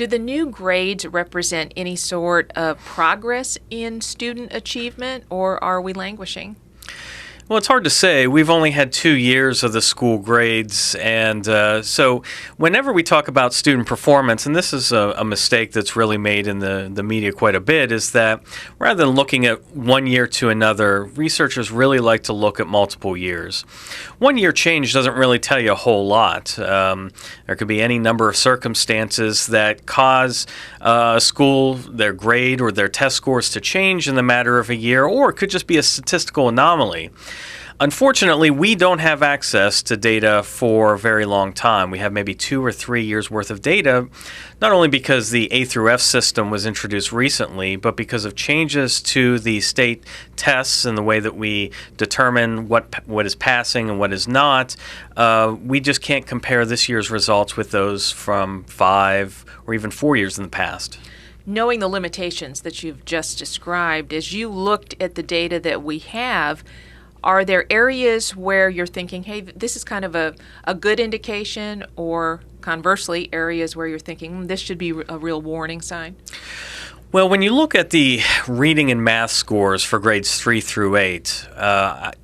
Do the new grades represent any sort of progress in student achievement, or are we languishing? Well, it's hard to say. We've only had 2 years of the school grades, and so whenever we talk about student performance, and this is a mistake that's really made in the media quite a bit, is that rather than looking at 1 year to another, researchers really like to look at multiple years. 1 year change doesn't really tell you a whole lot. There could be any number of circumstances that cause a school, their grade or their test scores to change in the matter of a year, or it could just be a statistical anomaly. Unfortunately, we don't have access to data for a very long time. We have maybe 2 or 3 years worth of data, not only because the A through F system was introduced recently, but because of changes to the state tests and the way that we determine what is passing and what is not. We just can't compare this year's results with those from 5 or even 4 years in the past. Knowing the limitations that you've just described, as you looked at the data that we have, are there areas where you're thinking, hey, this is kind of a good indication, or conversely, areas where you're thinking, this should be a real warning sign? Well, when you look at the reading and math scores for grades 3 through 8,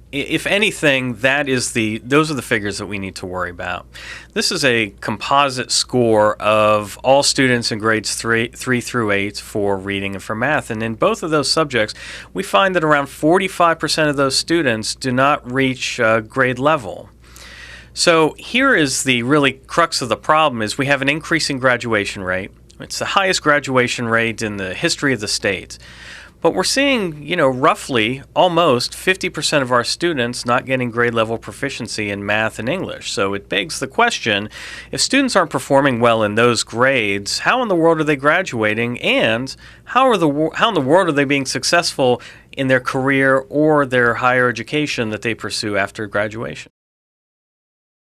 if anything, those are the figures that we need to worry about. This is a composite score of all students in grades 3 through 8 for reading and for math. And in both of those subjects, we find that around 45% of those students do not reach grade level. So here is the really crux of the problem: is we have an increasing graduation rate. It's the highest graduation rate in the history of the state. But we're seeing, roughly almost 50% of our students not getting grade level proficiency in math and English. So it begs the question, if students aren't performing well in those grades, how in the world are they graduating, and how in the world are they being successful in their career or their higher education that they pursue after graduation?